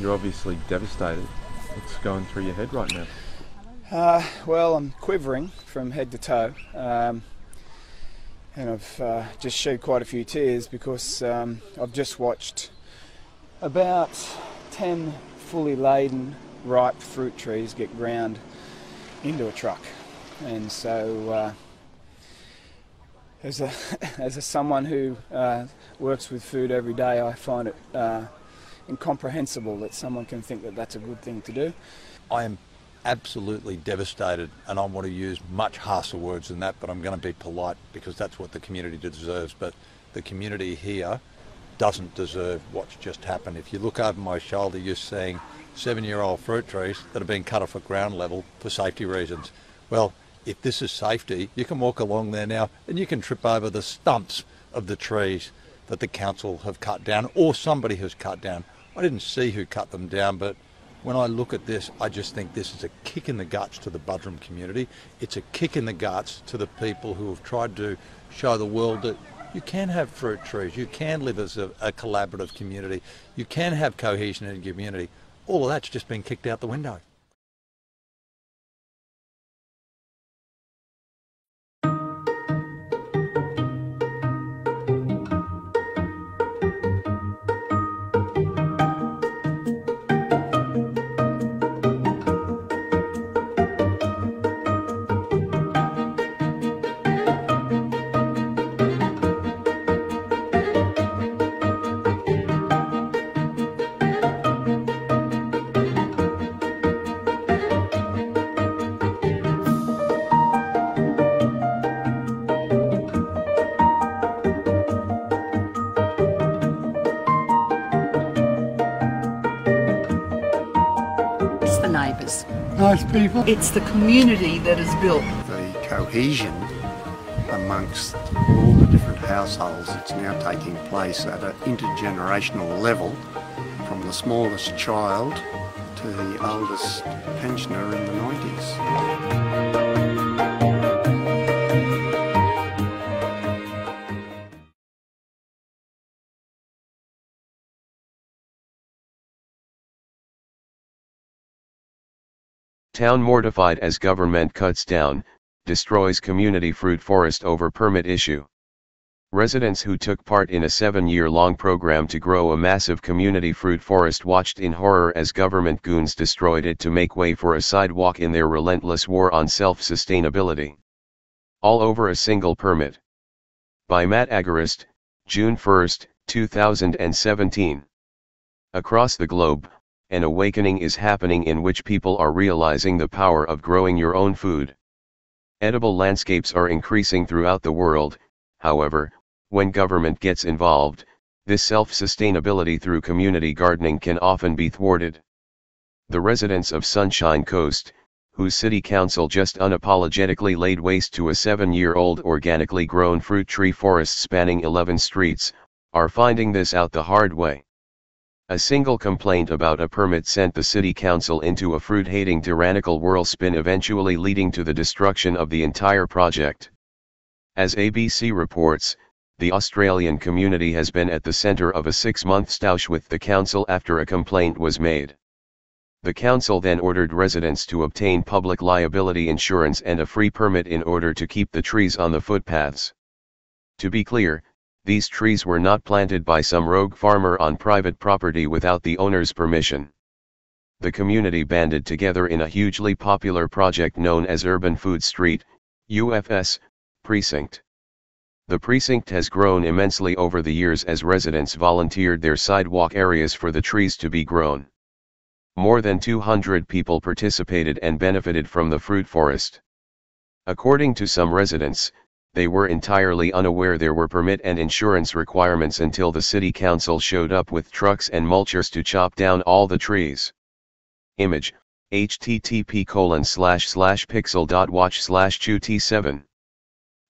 You're obviously devastated. What's going through your head right now? Well, I'm quivering from head to toe, and I've just shed quite a few tears because I've just watched about 10 fully laden ripe fruit trees get ground into a truck. And so as someone who works with food every day, I find it incomprehensible that someone can think that that's a good thing to do. I am absolutely devastated, and I want to use much harsher words than that, but I'm going to be polite because that's what the community deserves. But the community here doesn't deserve what's just happened. If you look over my shoulder, you're seeing 7-year-old fruit trees that have been cut off at ground level for safety reasons. Well, if this is safety, you can walk along there now and you can trip over the stumps of the trees that the council have cut down or somebody has cut down. I didn't see who cut them down, but when I look at this, I just think this is a kick in the guts to the Buderim community. It's a kick in the guts to the people who have tried to show the world that you can have fruit trees, you can live as a collaborative community, you can have cohesion in a community. All of that's just been kicked out the window. Nice people. It's the community that is built. The cohesion amongst all the different households that's now taking place at an intergenerational level, from the smallest child to the oldest pensioner in the 90s. Town mortified as government cuts down, destroys community fruit forest over permit issue. Residents who took part in a 7-year-long program to grow a massive community fruit forest watched in horror as government goons destroyed it to make way for a sidewalk in their relentless war on self-sustainability. All over a single permit. By Matt Agarist, June 1, 2017. Across the globe, an awakening is happening in which people are realizing the power of growing your own food. Edible landscapes are increasing throughout the world, however, when government gets involved, this self-sustainability through community gardening can often be thwarted. The residents of Sunshine Coast, whose city council just unapologetically laid waste to a 7-year-old organically grown fruit tree forest spanning 11 streets, are finding this out the hard way. A single complaint about a permit sent the city council into a fruit-hating tyrannical whirlspin, eventually leading to the destruction of the entire project. As ABC reports, the Australian community has been at the centre of a 6-month stoush with the council after a complaint was made. The council then ordered residents to obtain public liability insurance and a free permit in order to keep the trees on the footpaths. To be clear, these trees were not planted by some rogue farmer on private property without the owner's permission. The community banded together in a hugely popular project known as Urban Food Street, UFS, precinct. The precinct has grown immensely over the years as residents volunteered their sidewalk areas for the trees to be grown. More than 200 people participated and benefited from the fruit forest. According to some residents, they were entirely unaware there were permit and insurance requirements until the city council showed up with trucks and mulchers to chop down all the trees. Image, http://pixel.watch/QT7.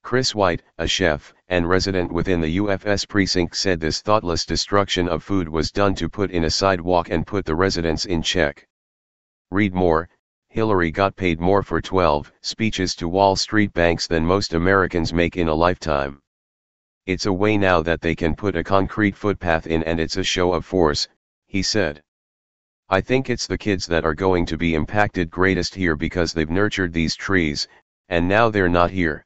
Chris White, a chef and resident within the UFS precinct, said this thoughtless destruction of food was done to put in a sidewalk and put the residents in check. Read more. Hillary got paid more for 12 speeches to Wall Street banks than most Americans make in a lifetime. It's a way now that they can put a concrete footpath in, and it's a show of force, he said. I think it's the kids that are going to be impacted greatest here because they've nurtured these trees, and now they're not here.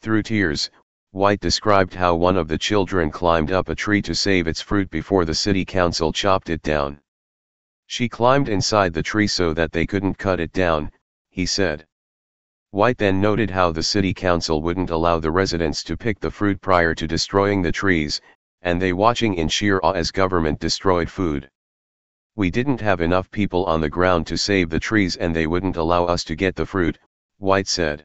Through tears, White described how one of the children climbed up a tree to save its fruit before the city council chopped it down. She climbed inside the tree so that they couldn't cut it down, he said. White then noted how the city council wouldn't allow the residents to pick the fruit prior to destroying the trees, and they watching in sheer awe as government destroyed food. We didn't have enough people on the ground to save the trees and they wouldn't allow us to get the fruit, White said.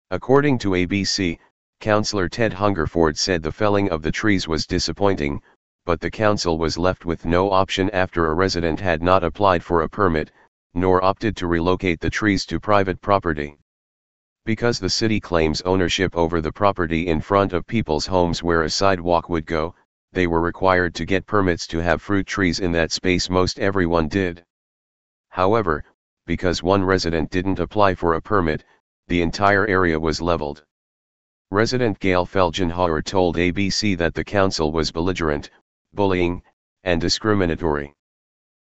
According to ABC, Councillor Ted Hungerford said the felling of the trees was disappointing, but the council was left with no option after a resident had not applied for a permit, nor opted to relocate the trees to private property. Because the city claims ownership over the property in front of people's homes where a sidewalk would go, they were required to get permits to have fruit trees in that space. Most everyone did. However, because one resident didn't apply for a permit, the entire area was leveled. Resident Gail Felgenhauer told ABC that the council was belligerent, bullying, and discriminatory.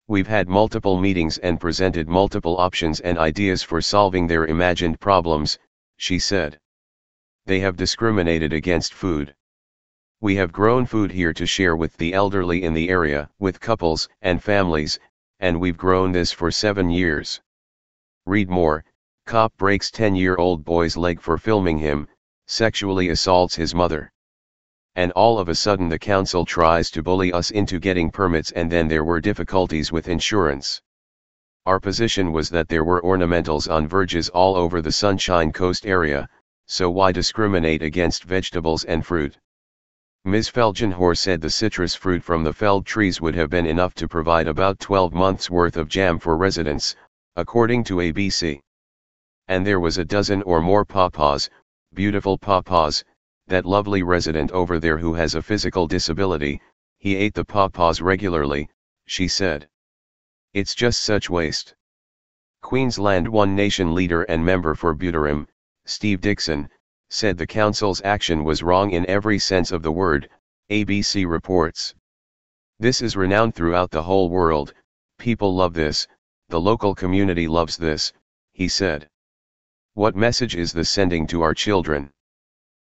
We've had multiple meetings and presented multiple options and ideas for solving their imagined problems, she said. They have discriminated against food. We have grown food here to share with the elderly in the area, with couples and families, and we've grown this for 7 years. Read more. Cop breaks 10-year-old boy's leg for filming him, sexually assaults his mother. And all of a sudden the council tries to bully us into getting permits, and then there were difficulties with insurance. Our position was that there were ornamentals on verges all over the Sunshine Coast area, so why discriminate against vegetables and fruit? Ms. Felgenhauer said the citrus fruit from the felled trees would have been enough to provide about 12 months' worth of jam for residents, according to ABC. And there was a dozen or more pawpaws, beautiful pawpaws. That lovely resident over there who has a physical disability, he ate the pawpaws regularly, she said. It's just such waste. Queensland One Nation leader and member for Buderim, Steve Dixon, said the council's action was wrong in every sense of the word, ABC reports. This is renowned throughout the whole world, people love this, the local community loves this, he said. What message is this sending to our children?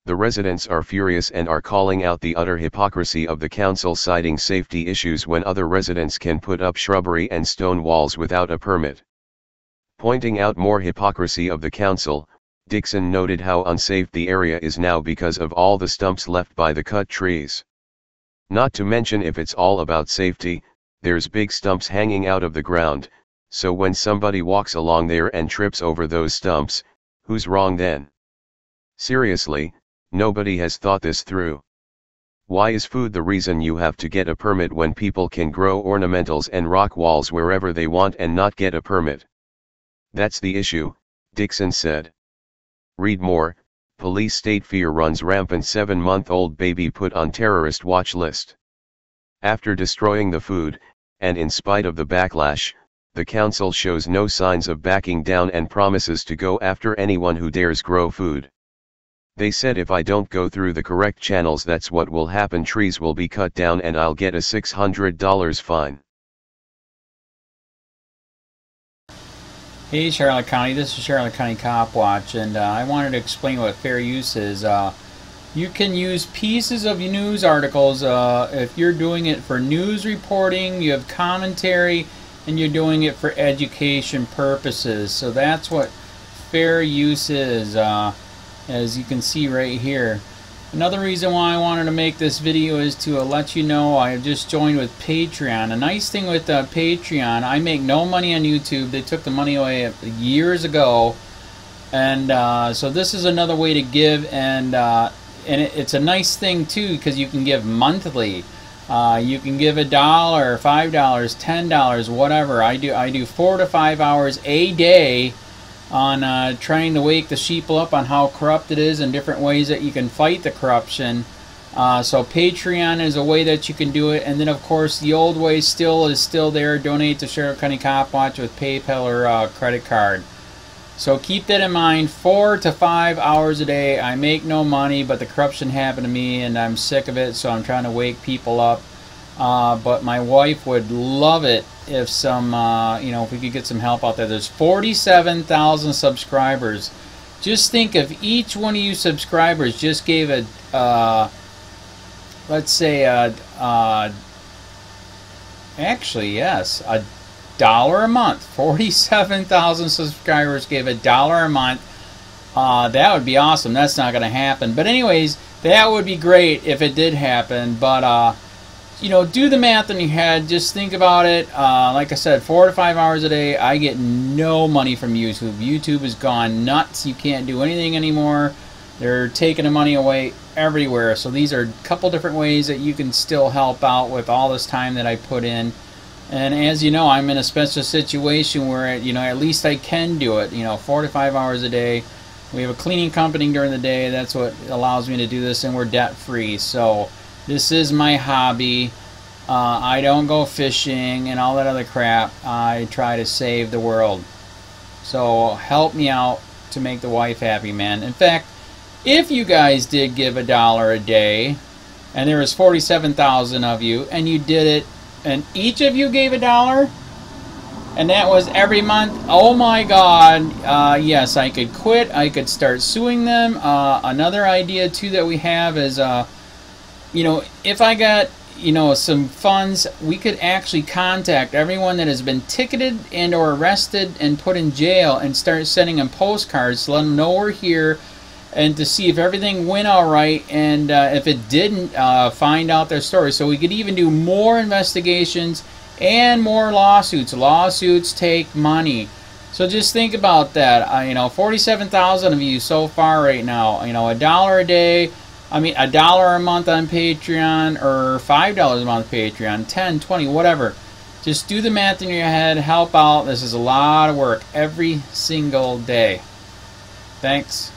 The residents are furious and are calling out the utter hypocrisy of the council, citing safety issues when other residents can put up shrubbery and stone walls without a permit. Pointing out more hypocrisy of the council, Dixon noted how unsafe the area is now because of all the stumps left by the cut trees. Not to mention, if it's all about safety, there's big stumps hanging out of the ground, so when somebody walks along there and trips over those stumps, who's wrong then? Seriously, nobody has thought this through. Why is food the reason you have to get a permit when people can grow ornamentals and rock walls wherever they want and not get a permit? That's the issue, Dixon said. Read more. Police state fear runs rampant. 7-month-old baby put on terrorist watch list. After destroying the food, and in spite of the backlash, the council shows no signs of backing down and promises to go after anyone who dares grow food. They said, if I don't go through the correct channels, that's what will happen. Trees will be cut down and I'll get a $600 fine. Hey Charlotte County, this is Charlotte County COPWATCH, and I wanted to explain what fair use is. You can use pieces of news articles if you're doing it for news reporting, you have commentary, and you're doing it for education purposes. So that's what fair use is, as you can see right here. Another reason why I wanted to make this video is to let you know I just joined with Patreon. A nice thing with Patreon, I make no money on YouTube. They took the money away years ago, and so this is another way to give, and it's a nice thing too because you can give monthly. You can give $1, $5, $10, whatever. I do 4 to 5 hours a day on trying to wake the sheeple up on how corrupt it is and different ways that you can fight the corruption. So Patreon is a way that you can do it, and then of course the old way is still there. Donate to Charlotte County COPWATCH with PayPal or credit card. So keep that in mind. 4 to 5 hours a day. I make no money, but the corruption happened to me and I'm sick of it, so I'm trying to wake people up. but my wife would love it if some, you know, if we could get some help out there. There's 47,000 subscribers. Just think if each one of you subscribers just gave a, let's say, actually, yes, $1 a month. 47,000 subscribers gave $1 a month. That would be awesome. That's not going to happen. But anyways, that would be great if it did happen. But, you know, do the math in your head. Just think about it. Like I said, 4 to 5 hours a day. I get no money from YouTube. YouTube has gone nuts. You can't do anything anymore. They're taking the money away everywhere. So these are a couple different ways that you can still help out with all this time that I put in. And as you know, I'm in a special situation where, you know, at least I can do it. You know, 4 to 5 hours a day. We have a cleaning company during the day. That's what allows me to do this, and we're debt-free. So this is my hobby. I don't go fishing and all that other crap. I try to save the world. So help me out to make the wife happy, man. In fact, if you guys did give $1 a day, and there was 47,000 of you, and you did it, and each of you gave $1, and that was every month, oh my God, yes, I could quit. I could start suing them. Another idea, too, that we have is, you know, if I got, you know, some funds, we could actually contact everyone that has been ticketed and or arrested and put in jail and start sending them postcards to let them know we're here, and to see if everything went all right, and if it didn't, find out their story. So we could even do more investigations and more lawsuits. Lawsuits take money. So just think about that. You know, 47,000 of you so far right now. You know, $1 a day. I mean, $1 a month on Patreon, or $5 a month Patreon, 10, 20, whatever. Just do the math in your head. Help out. This is a lot of work every single day. Thanks.